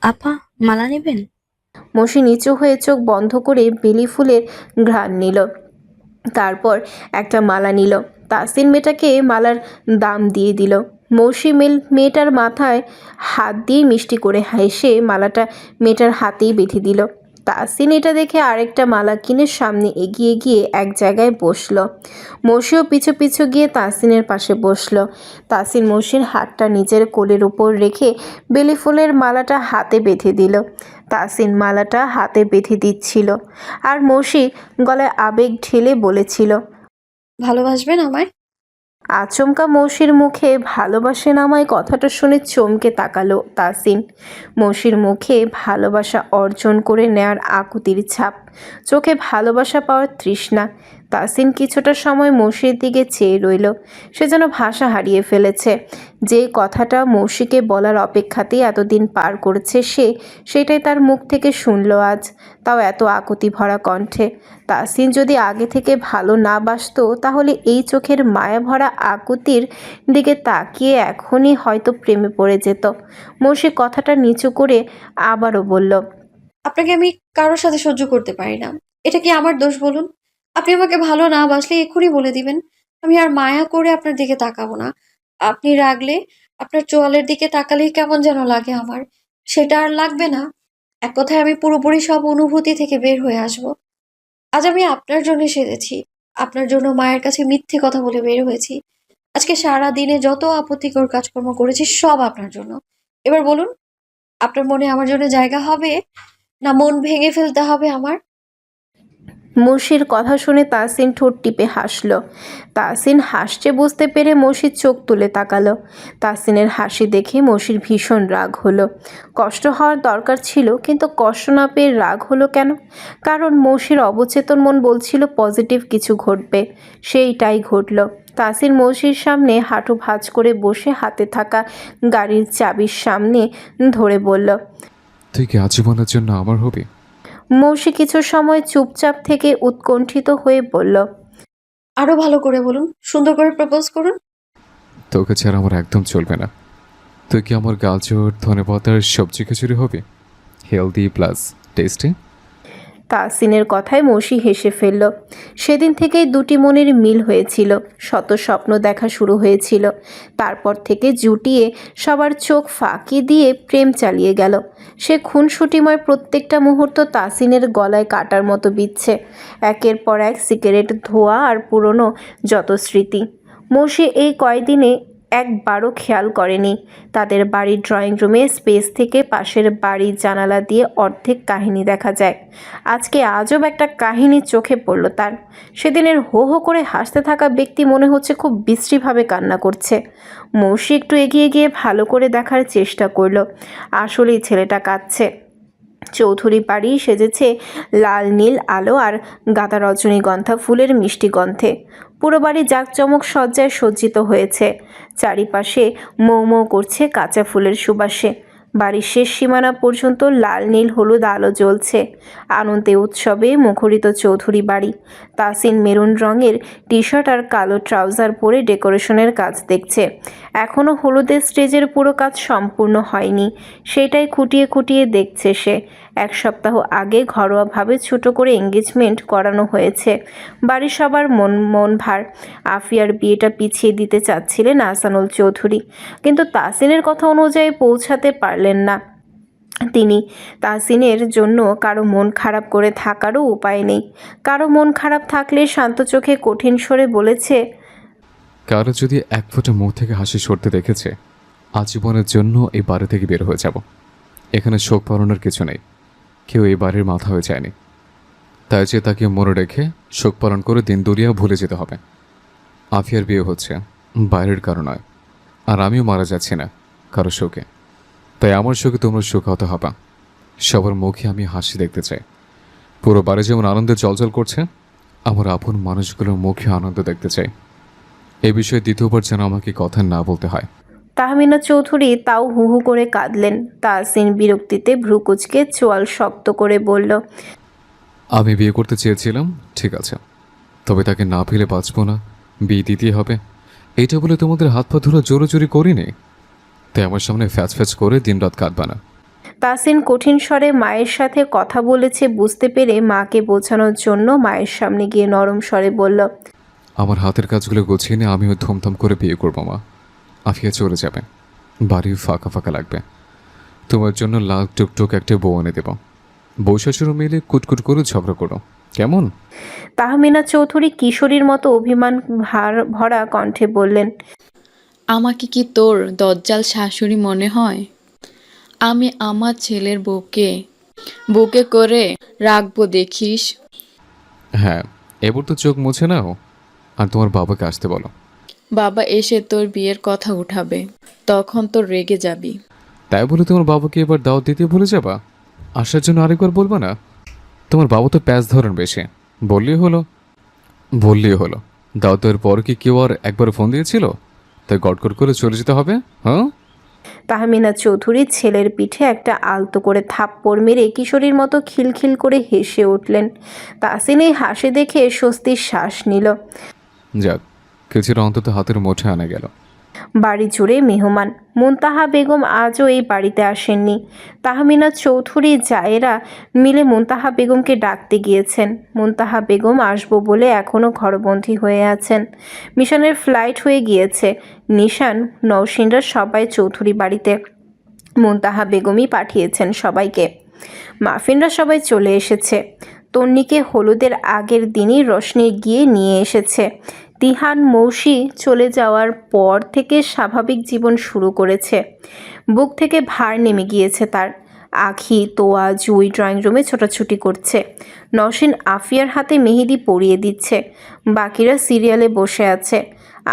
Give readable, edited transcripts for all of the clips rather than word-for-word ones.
আপা, মালা নেবেন? মসি নিচু হয়ে চোখ বন্ধ করে বেলি ফুলের ঘ্রাণ নিল। তারপর একটা মালা নিল। তাসিন মেয়েটাকে মালার দাম দিয়ে দিল। মৌসি মেয়েটার মাথায় হাত দিয়ে মিষ্টি করে হেসে মালাটা মেয়েটার হাতেই বেঁধে দিল। তাসিন এটা দেখে আরেকটা মালা কিনে সামনে এগিয়ে গিয়ে এক জায়গায় বসলো। মৌসিও পিছু পিছু গিয়ে তাসিনের পাশে বসলো। তাসিন মৌসির হাতটা নিজের কোলের উপর রেখে বেলি ফুলের মালাটা হাতে বেঁধে দিল। তাসিন মালাটা হাতে বেঁধে দিচ্ছিল আর মৌসি গলায় আবেগ ঢেলে বলেছিল, ভালোবাসবেন আমায়? আচমকা মৌসির মুখে ভালোবাসেন আমায় কথাটা শুনে চমকে তাকালো তাসিন। মৌসির মুখে ভালোবাসা অর্জন করে নেয়ার আকুতির ছাপ, চোখে ভালোবাসা পাওয়ার তৃষ্ণা। তাসিন কিছুটা সময় মৌসির দিকে চেয়ে রইল। সে যেন ভাষা হারিয়ে ফেলেছে। যে কথাটা মৌসিকে বলার অপেক্ষাতেই এতদিন পার করেছে সেটাই তার মুখ থেকে শুনল আজ, তাও এত আকুতি ভরা কণ্ঠে। তাসিন যদি আগে থেকে ভালো না বাসতো তাহলে এই চোখের মায়া ভরা আকুতির দিকে তাকিয়ে এখনই হয়তো প্রেমে পড়ে যেত। মৌসি কথাটা নিচু করে আবারও বলল, আপনাকে আমি কারোর সাথে সহ্য করতে পারি না। এটা কি আমার দোষ বলুন? আপনি আমাকে ভালো না বাসলে এক্ষুনি বলে দিবেন। আমি আর মায়া করে আপনার দিকে তাকাবো না। আপনি রাগলে আপনার চোয়ালের দিকে তাকালেই কেমন যেন লাগে আমার। সেটা আর লাগবে না। এক কথায় আমি পুরোপুরি সব অনুভূতি থেকে বের হয়ে আসব। আজ আমি আপনার জন্য সেজেছি। আপনার জন্য মায়ের কাছে মিথ্যে কথা বলে বের হয়েছি। আজকে সারা দিনে যত আপত্তিকর কাজকর্ম করেছি সব আপনার জন্য। এবার বলুন, আপনার মনে আমার জন্য জায়গা হবে, না মন ভেঙে ফেলতে হবে আমার? মৌসির কথা শুনে তাসিন ঠোঁট টিপে হাসল। তাসিন হাসছে বুঝতে পেরে মৌসির চোখ তুলে তাকালো। তাসিনের হাসি দেখে মৌসির ভীষণ রাগ হলো। কষ্ট হওয়ার দরকার ছিল, কিন্তু কষ্ট না পেয়ে রাগ হলো কেন? কারণ মৌসির অবচেতন মন বলছিল পজিটিভ কিছু ঘটবে, সেইটাই ঘটল। তাসিন মৌসির সামনে হাঁটু ভাঁজ করে বসে হাতে থাকা গাড়ির চাবির সামনে ধরে বলল, তুই কি আজীবনের জন্য আমার হবি? মৌসি কিছু সময় চুপচাপ থেকে উৎকণ্ঠিত হয়ে বলল, আরো ভালো করে বলুন, সুন্দর করে প্রপোজ করুন। তোকে ছাড়া আমার একদম চলবে না। তুই কি আমার গাজর ধনেপাতার সবজি খিচুড়ি হবি, হেলদি প্লাস টেস্টি? তাসিনের কথায় মৌসি হেসে ফেলল। সেদিন থেকেই দুটি মনের মিল হয়েছিল, শত স্বপ্ন দেখা শুরু হয়েছিল। তারপর থেকে জুটিয়ে সবার চোখ ফাঁকি দিয়ে প্রেম চালিয়ে গেল। সে খুনসুটিময় প্রত্যেকটা মুহূর্ত তাসিনের গলায় কাটার মতো বিচ্ছে। একের পর এক সিগারেট ধোয়া আর পুরনো যত স্মৃতি। মৌসি এই কয়দিনে একবারও খেয়াল করেনি তাদের বাড়ির ড্রয়িং রুমে স্পেস থেকে পাশের বাড়ির জানালা দিয়ে অর্ধেক কাহিনী দেখা যায়। আজকে আজব একটা কাহিনী চোখে পড়ল তার। সেদিনের হো হো করে হাসতে থাকা ব্যক্তি মনে হচ্ছে খুব বিশ্রীভাবে কান্না করছে। মৌসি একটু এগিয়ে গিয়ে ভালো করে দেখার চেষ্টা করলো। আসলেই ছেলেটা কাঁদছে। চৌধুরী বাড়ি সেজেছে লাল নীল আলো আর গাঁদা রজনীগন্ধা ফুলের মিষ্টি গন্ধে। পুরো বাড়ি জাঁকজমক সজ্জায় সজ্জিত হয়েছে। চারিপাশে মৌ মৌ করছে কাঁচা ফুলের সুবাসে। বাড়ির শেষ সীমানা পর্যন্ত লাল নীল হলুদ আলো জ্বলছে। আনন্দে উৎসবে মুখরিত চৌধুরী বাড়ি। তাসিন মেরুন রঙের টি শার্ট আর কালো ট্রাউজার পরে ডেকোরেশনের কাজ দেখছে। এখনও হলুদের স্টেজের পুরো কাজ সম্পূর্ণ হয়নি, সেটাই খুঁটিয়ে খুঁটিয়ে দেখছে সে। এক সপ্তাহ আগে ঘরোয়াভাবে ছোট করে এঙ্গেজমেন্ট করানো হয়েছে। বাড়ির সবার মন ভার। আফিয়ার বিয়েটা পিছিয়ে দিতে চাচ্ছিলেন আহসানুল চৌধুরী, কিন্তু তাসিনের কথা অনুযায়ী পৌঁছাতে পারলেন না তিনি। তাসিনের জন্য কারো মন খারাপ করে থাকারও উপায় নেই। কারো মন খারাপ থাকলে শান্ত চোখে কঠিন স্বরে বলেছে, কারো যদি এক ফোঁটা মুখ থেকে হাসি সরতে দেখেছে, আজীবনের জন্য এই বাড়ি থেকে বের হয়ে যাব। এখানে শোক পালনের কিছু নেই, কেউ এই বাড়ির মাথা হয়ে যায়নি। তাই যে তাকে মনে রেখে শোক পালন করে দিন দুনিয়া ভুলে যেতে হবে। আফিয়ার বিয়ে হচ্ছে, বাইরের কারো নয়। আর আমিও মারা যাচ্ছি না কারো শোকে। তাই আমার শোকে তোমরা সুখ হতে হবে। সবার মুখে আমি হাসি দেখতে চাই। পুরো বাড়ি যেমন আনন্দে জলজল করছে, আমার আপন মানুষগুলোর মুখে আনন্দ দেখতে চাই। এই বিষয়ে দ্বিতীয়বার যেন আমাকে কথা না বলতে হয়। তাহমিনা চৌধুরী তাও হু হু করে কাঁদলেন। তাসিন বিরক্তিতে ভ্রু কুঁচকে চোয়াল শক্ত করে বলল, আমি বিয়ে করতে চেয়েছিলাম, ঠিক আছে, তবে তাকে না পেলে বাঁচবো না, বিয়ে দিতেই হবে। এইটা বলে তোমাদের হাত পা ধুলো জোরে জোরে করিনি, তাই আমার সামনে ফ্যাচ ফ্যাচ করে দিনরাত কাঁদবা না। তাসিন কঠিন স্বরে মায়ের সাথে কথা বলেছে বুঝতে পেরে মাকে বোঝানোর জন্য মায়ের সামনে গিয়ে নরম স্বরে বলল, আমার হাতের কাজগুলো গুছিয়ে নিয়ে আমিও ধুমধাম করে বিয়ে করবো মা। আফিয়া চলে যাবে, বাড়ি ফাঁকা ফাঁকা লাগবে। তোমার জন্য লাল টুকটুক একটা বউ এনে দেব। বউ শাশুড়ি মিলে কুটকুট করে ঝগড়া করো, কেমন? তাহমিনা চৌধুরী কিশোরীর মতো অভিমান ভরা কণ্ঠে বললেন, আমাকে কি তোর দজ্জাল শাশুড়ি মনে হয়? আমি আমার ছেলের বউকে করে রাখবো দেখিস। হ্যাঁ, এবার তো চোখ মুছে নাও আর তোমার বাবাকে আসতে বলো। বাবা এসে তোর বিয়ের কথা উঠাবে, তখন তোর রেগে যাবি। তাই বলে তোমার বাবাকে এবার দাওয়াত দিতে ভুলে যাবা? আসার জন্য আরেকবার বলবা না? তোমার বাবা তো প্যাঁচ ধরেন বেশি। বললেই হলো। দাওয়াত দেওয়ার পর কি কেউ আর একবার ফোন দিয়েছিল? তাই গটগট করে চলে যেতে হবে? হ্যাঁ। তাহমিনা চৌধুরী ছেলের পিঠে একটা আলতো করে থাপ্পড় মেরে কিশোরীর মতো খিলখিল করে হেসে উঠলেন। তাসিন এই হাসি দেখে স্বস্তির শ্বাস নিল। যাক, কিছুটা অন্তত হাতের মুঠে আনা গেল। বাড়ি জুড়ে মেহমান। মুনতাহা বেগম আজও এই বাড়িতে আসেননি। তাহমিনা চৌধুরী জায়েরা মিলে মুনতাহা বেগমকে ডাকতে গিয়েছেন। মুনতাহা বেগম আসবো বলে এখনও ঘরবন্দি হয়ে আছেন। মিশনের ফ্লাইট হয়ে গিয়েছে। নিশান, নওশিনরা সবাই চৌধুরী বাড়িতে। মুনতাহা বেগমই পাঠিয়েছেন সবাইকে। মাফিনরা সবাই চলে এসেছে। তন্নিকে হলুদের আগের দিনই রশনি গিয়ে নিয়ে এসেছে। তিহান মৌসি চলে যাওয়ার পর থেকে স্বাভাবিক জীবন শুরু করেছে। বুক থেকে ভার নেমে গিয়েছে তার। আখি, তোয়া, জুই ড্রয়িং রুমে ছোটাছুটি করছে। নওশিন আফিয়ার হাতে মেহেদি পরিয়ে দিচ্ছে। বাকিরা সিরিয়ালে বসে আছে।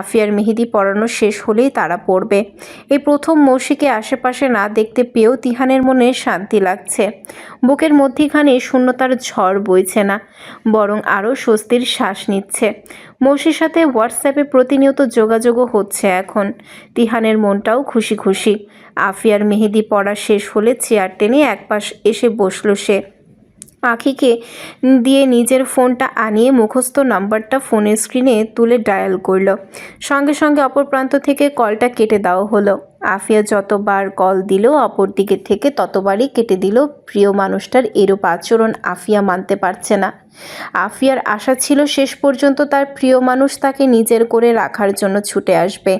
আফিয়ার মেহেদি পরানো শেষ হলেই তারা পড়বে। এই প্রথম মৌসিকে আশেপাশে না দেখতে পেয়েও তিহানের মনে শান্তি লাগছে। বুকের মধ্যিখানে শূন্যতার ঝড় বইছে না, বরং আরও স্বস্তির শ্বাস নিচ্ছে। মৌসির সাথে হোয়াটসঅ্যাপে প্রতিনিয়ত যোগাযোগও হচ্ছে এখন। তিহানের মনটাও খুশি খুশি। আফিয়ার মেহেদি পড়া শেষ হলে চেয়ার টেনে একপাশ এসে বসল সে। আখিকে দিয়ে নিজের ফোনটা আনিয়ে মুখস্থ নাম্বারটা ফোনের স্ক্রিনে তুলে ডায়াল করল। সঙ্গে সঙ্গে অপর প্রান্ত থেকে কলটা কেটে দেওয়া হলো। আফিয়া যতবার কল দিল অপর দিকে থেকে ততবারই কেটে দিল। প্রিয় মানুষটার এরূপ আচরণ আফিয়া মানতে পারছে না। আফিয়ার আশা ছিল শেষ পর্যন্ত তার প্রিয় মানুষ তাকে নিজের করে রাখার জন্য ছুটে আসবে,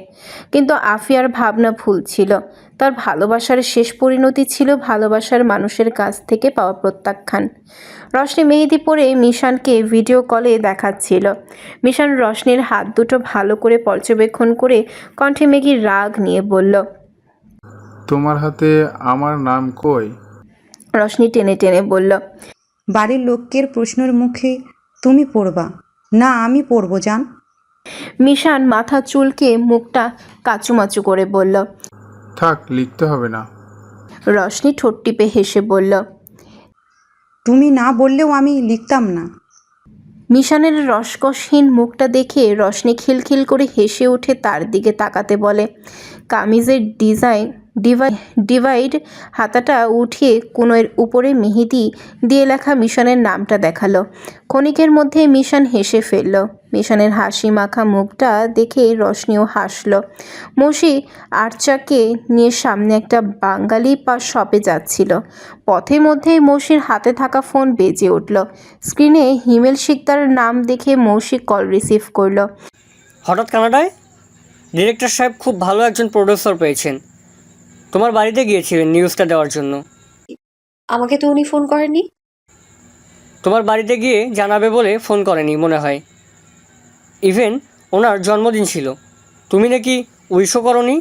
কিন্তু আফিয়ার ভাবনা ভুল ছিল। তার ভালোবাসার শেষ পরিণতি ছিল ভালোবাসার মানুষের কাছ থেকে পাওয়া প্রত্যাখ্যান। রশনি মেহেদি পরে মিশানকে ভিডিও কলে দেখাচ্ছিল। মিশান রশনির হাত দুটো ভালো করে পর্যবেক্ষণ করে কণ্ঠে মেঘি রাগ নিয়ে বলল, তোমার হাতে আমার নাম কই? রশনি টেনে টেনে বলল, বাড়ির লোকের প্রশ্নের মুখে তুমি পড়বা না আমি পড়বো জান। মিশান মাথা চুলকে মুখটা কাচুমাচু করে বলল। থাক, লিখতে হবে না। রশনি ঠোঁট টিপে হেসে বলল, তুমি না বললেও আমি লিখতাম না। মিশানের রসকসহীন মুখটা দেখে রশনি খিলখিল করে হেসে উঠে তার দিকে তাকাতে বলে। কামিজের ডিভাইড হাতাটা উঠিয়ে কোণের উপরে মেহেদি দিয়ে লেখা মিশনের নামটা দেখালো। ক্ষণিকের মধ্যে মিশন হেসে ফেলল। মিশনের হাসি মাখা মুখটা দেখে রশনিও হাসল। মৌসি আর্চাকে নিয়ে সামনে একটা বাঙালি শপে যাচ্ছিল। পথের মধ্যেই মৌসির হাতে থাকা ফোন বেজে উঠল। স্ক্রিনে হিমেল শিকদার নাম দেখে মৌসি কল রিসিভ করল। হঠাৎ কানাডায়? ডিরেক্টর সাহেব খুব ভালো একজন প্রডিউসার পেয়েছেন। তোমার বাড়িতে গিয়েছিলেন নিউজটা দেওয়ার জন্য। আমাকে তো উনি ফোন করেননি। তোমার বাড়িতে গিয়ে জানাবে বলে ফোন করেনি মনে হয়। ইভেন ওনার জন্মদিন ছিল, তুমি নাকি উইশও করনি,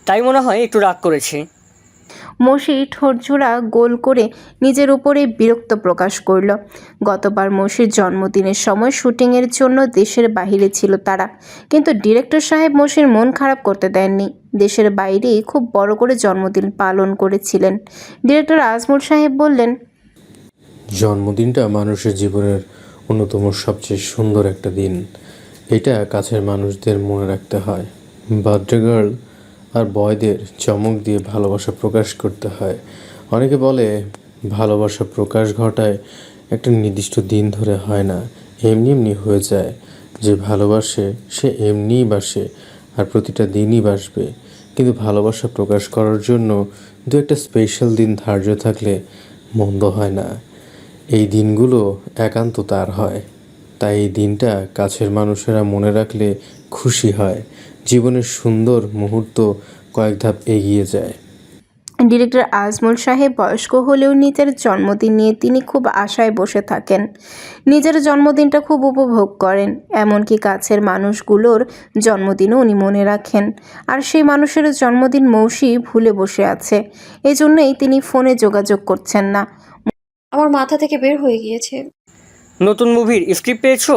তাই মনে হয় একটু রাগ করেছে। মৌসি ঠোঁটজোড়া গোল করে নিজের উপরে বিরক্ত প্রকাশ করল। গতবার মৌসির জন্মদিনের সময় শুটিংয়ের জন্য দেশের বাইরে ছিল তারা, কিন্তু ডিরেক্টর সাহেব মৌসির মন খারাপ করতে দেননি। দেশের বাইরেই খুব বড় করে জন্মদিন পালন করেছিলেন। ডিরেক্টর আজমল সাহেব বললেন, জন্মদিনটা মানুষের জীবনের অন্যতম সবচেয়ে সুন্দর একটা দিন। এটা কাছের মানুষদের মনে রাখতে হয়। বার্থডে গার্ল আর বয়দের চমক দিয়ে ভালোবাসা প্রকাশ করতে হয়। অনেকে বলে ভালোবাসা প্রকাশ ঘটায় একটা নির্দিষ্ট দিন ধরে হয় না, এমনি এমনি হয়ে যায়। যে ভালোবাসে সে এমনিই বাসে আর প্রতিটা দিনই বাসবে। কিন্তু ভালোবাসা প্রকাশ করার জন্য দু একটা স্পেশাল দিন ধার্য থাকলে মন্দ হয় না। এই দিনগুলো একান্ত তার হয়, তাই এই দিনটা কাছের মানুষেরা মনে রাখলে খুশি হয়, জীবনের সুন্দর মুহূর্ত কয়েক ধাপ এগিয়ে যায়। ডিরেক্টর আজমল সাহেব বয়স্ক হলেও নিজের জন্মদিন নিয়ে তিনি খুব আশায় বসে থাকেন। নিজের জন্মদিনটা খুব উপভোগ করেন, এমনকি কাছের মানুষগুলোর জন্মদিনও উনি মনে রাখেন। আর সেই মানুষের জন্মদিন মৌসি ভুলে বসে আছে, এজন্যই তিনি ফোনে যোগাযোগ করছেন না। আমার মাথা থেকে বের হয়ে গিয়েছে। নতুন মুভির স্ক্রিপ্ট পেয়েছো?